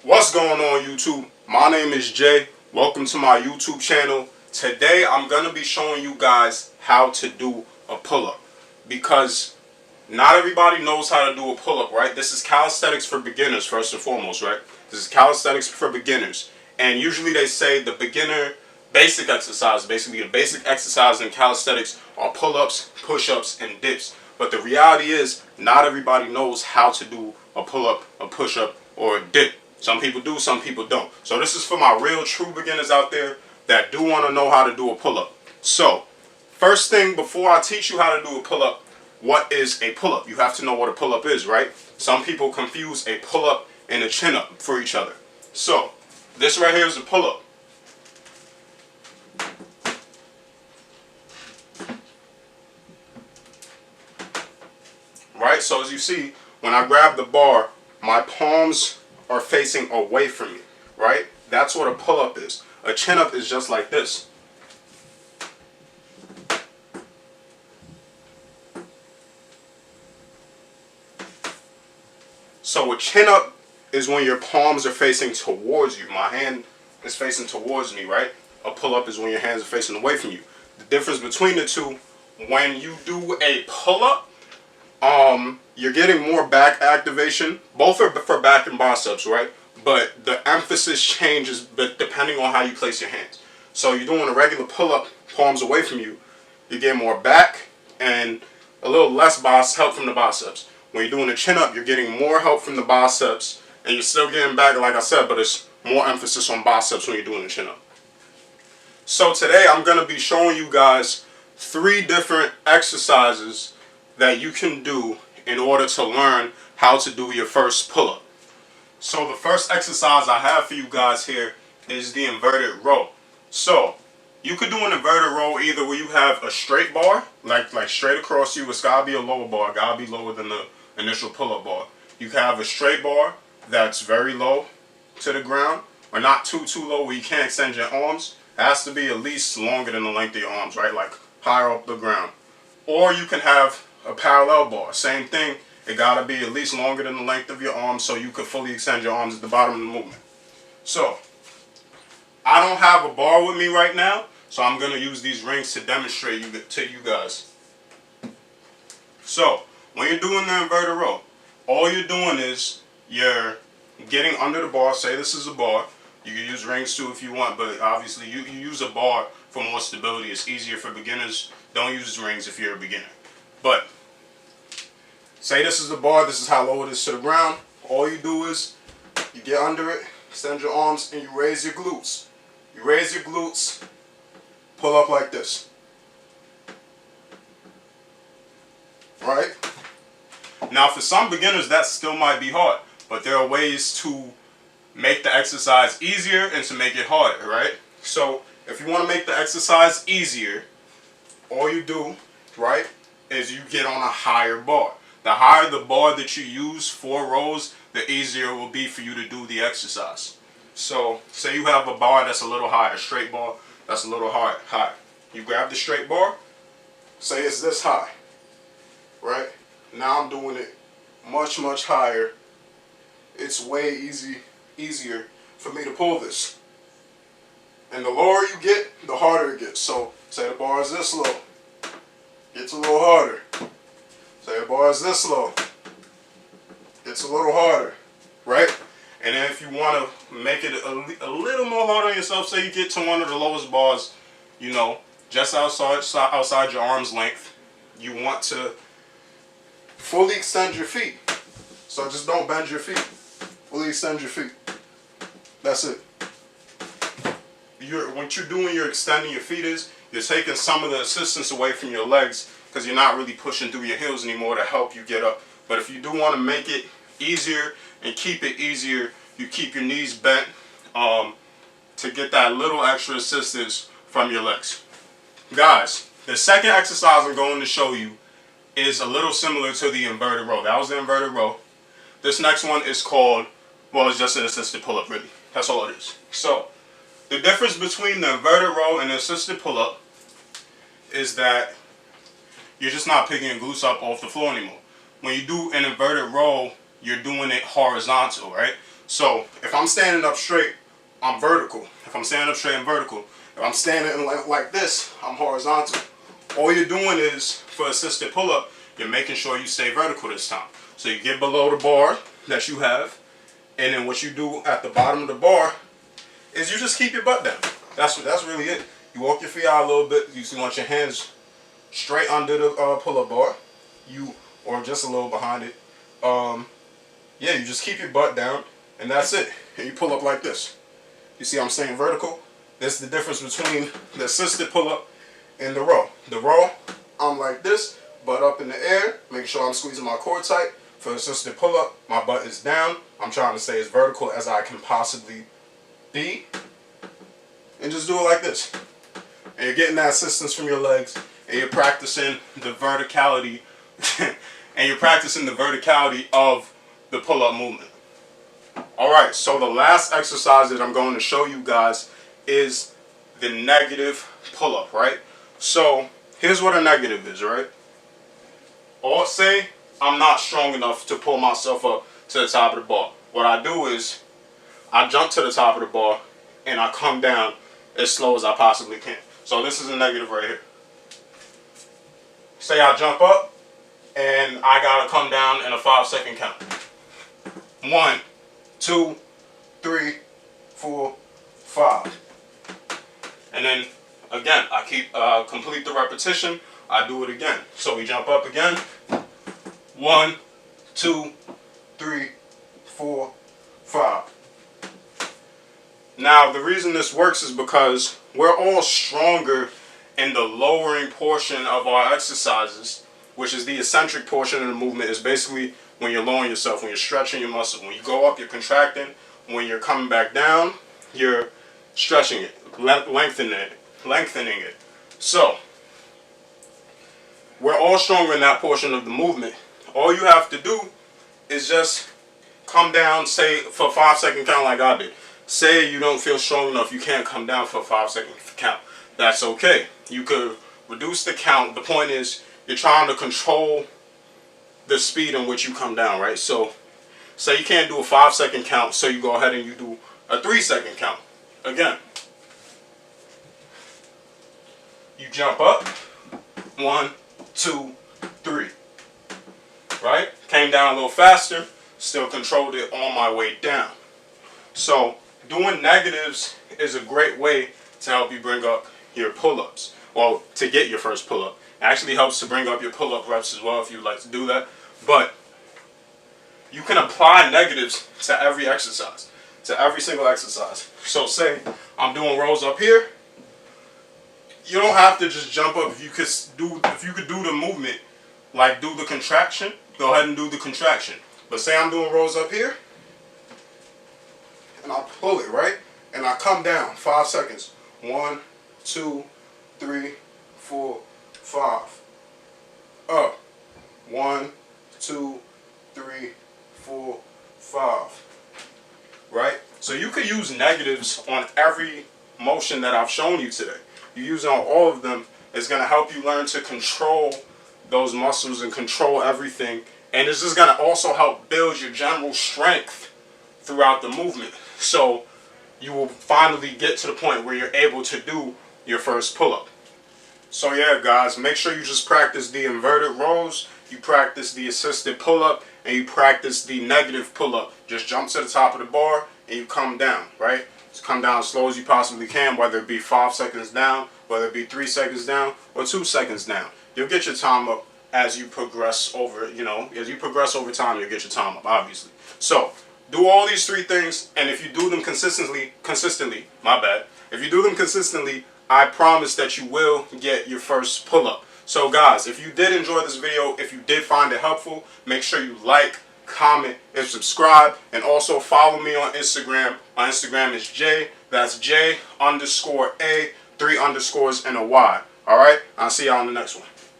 What's going on, YouTube? My name is Jay. Welcome to my YouTube channel. Today I'm going to be showing you guys how to do a pull-up, because not everybody knows how to do a pull-up, right? This is calisthenics for beginners, first and foremost, right? This is calisthenics for beginners. And usually they say the beginner basic exercise, basically the basic exercise in calisthenics are pull-ups, push-ups, and dips. But the reality is not everybody knows how to do a pull-up, a push-up, or a dip. Some people do, some people don't. So this is for my real true beginners out there that do want to know how to do a pull-up. So first thing, before I teach you how to do a pull-up, what is a pull-up? You have to know what a pull-up is, right? Some people confuse a pull-up and a chin-up for each other. So this right here is a pull-up. Right? So as you see, when I grab the bar, my palms are facing away from me, right? That's what a pull-up is. A chin-up is just like this. So a chin-up is when your palms are facing towards you. My hand is facing towards me, right? A pull-up is when your hands are facing away from you. The difference between the two, when you do a pull-up, you're getting more back activation. Both are for back and biceps, right? But the emphasis changes depending on how you place your hands. So you're doing a regular pull-up, palms away from you, you get more back and a little less help from the biceps. When you're doing a chin-up, you're getting more help from the biceps, and you're still getting back, like I said, but it's more emphasis on biceps when you're doing a chin-up. So today I'm going to be showing you guys 3 different exercises that you can do in order to learn how to do your first pull-up. So the first exercise I have for you guys here is the inverted row. So you could do an inverted row either where you have a straight bar, like straight across you. It's got to be a lower bar, got to be lower than the initial pull-up bar. You can have a straight bar that's very low to the ground, or not too low where you can't extend your arms. It has to be at least longer than the length of your arms, right? Like higher up the ground. Or you can have a parallel bar. Same thing. It got to be at least longer than the length of your arms so you can fully extend your arms at the bottom of the movement. So I don't have a bar with me right now, so I'm going to use these rings to demonstrate to you guys. So when you're doing the inverted row, all you're doing is you're getting under the bar. Say this is a bar. You can use rings too if you want, but obviously you use a bar for more stability. It's easier for beginners. Don't use rings if you're a beginner. But say this is the bar, this is how low it is to the ground. All you do is you get under it, extend your arms, and you raise your glutes. You raise your glutes, pull up like this. Right? Now for some beginners that still might be hard, but there are ways to make the exercise easier and to make it harder, right? So if you want to make the exercise easier, all you do, right, is you get on a higher bar. The higher the bar that you use for rows, the easier it will be for you to do the exercise. So say you have a bar that's a little higher, a straight bar that's a little higher. You grab the straight bar, say it's this high, right? Now I'm doing it much higher. It's way easier for me to pull this. And the lower you get, the harder it gets. So say the bar is this low, it's a little harder. Say the bar is this low, it's a little harder, right? And then if you want to make it a little more hard on yourself, say you get to one of the lowest bars, you know, just outside your arm's length, you want to fully extend your feet. So just don't bend your feet. Fully extend your feet. That's it. What you're doing, you're extending your feet you're taking some of the assistance away from your legs, because you're not really pushing through your heels anymore to help you get up. But if you do want to make it easier and keep it easier, you keep your knees bent to get that little extra assistance from your legs. Guys, the second exercise I'm going to show you is a little similar to the inverted row. That was the inverted row. This next one is called, well, it's just an assisted pull-up, really. That's all it is. So the difference between the inverted row and the assisted pull-up is that you're just not picking your glutes up off the floor anymore. When you do an inverted row, you're doing it horizontal, right? So if I'm standing up straight, I'm vertical. If I'm standing up straight, I'm vertical. If I'm standing like this, I'm horizontal. All you're doing is, for assisted pull-up, you're making sure you stay vertical this time. So you get below the bar that you have, and then what you do at the bottom of the bar is you just keep your butt down. That's really it. You walk your feet out a little bit. You want your hands straight under the pull-up bar, or just a little behind it. Yeah, you just keep your butt down, and that's it. And you pull up like this. You see I'm staying vertical? That's the difference between the assisted pull-up and the row. The row, I'm like this, butt up in the air, making sure I'm squeezing my core tight. For the assisted pull-up, my butt is down. I'm trying to stay as vertical as I can possibly be. And just do it like this. And you're getting that assistance from your legs, and you're practicing the verticality of the pull-up movement. Alright, so the last exercise that I'm going to show you guys is the negative pull-up, right? So here's what a negative is, right? Or say I'm not strong enough to pull myself up to the top of the bar. What I do is I jump to the top of the bar and I come down as slow as I possibly can. So this is a negative right here. Say I jump up and I gotta come down in a 5-second count. 1, 2, 3, 4, 5. And then again, I keep complete the repetition. I do it again. So we jump up again. 1, 2, 3, 4, 5. Now the reason this works is because we're all stronger in the lowering portion of our exercises, which is the eccentric portion of the movement. Is basically when you're lowering yourself, when you're stretching your muscle. When you go up, you're contracting. When you're coming back down, you're stretching it, lengthening it. So we're all stronger in that portion of the movement. All you have to do is just come down, say for a 5-second count like I did. Say you don't feel strong enough, you can't come down for a 5-second count. That's okay. You could reduce the count. The point is you're trying to control the speed in which you come down, right? So say you can't do a 5-second count, so you go ahead and you do a 3-second count. Again, you jump up, 1, 2, 3, right? Came down a little faster, still controlled it on my way down. So doing negatives is a great way to help you bring up your pull-ups. Well, to get your first pull-up. It actually helps to bring up your pull-up reps as well if you'd like to do that. But you can apply negatives to every exercise, to every single exercise. So say I'm doing rows up here. You don't have to just jump up. If you could do the movement, like do the contraction, go ahead and do the contraction. But say I'm doing rows up here, and I pull it, right? And I come down, 5 seconds. 1, 2, 3, 4, 5. Up. 1, 2, 3, 4, 5. Right? So you could use negatives on every motion that I've shown you today. You use it on all of them. It's going to help you learn to control those muscles and control everything. And it's just going to also help build your general strength throughout the movement. So you will finally get to the point where you're able to do your first pull-up. So yeah, guys, make sure you just practice the inverted rows, you practice the assisted pull-up, and you practice the negative pull-up. Just jump to the top of the bar and you come down, right? Just come down as slow as you possibly can, whether it be 5 seconds down, whether it be 3 seconds down, or 2 seconds down. You'll get your time up as you progress over, as you progress over time, you'll get your time up, obviously. So do all these 3 things, and if you do them consistently, if you do them consistently, I promise that you will get your first pull-up. So guys, if you did enjoy this video, if you did find it helpful, make sure you like, comment, and subscribe, and also follow me on Instagram. My Instagram is J, that's J_A, 3 underscores and a Y. Alright, I'll see y'all on the next one.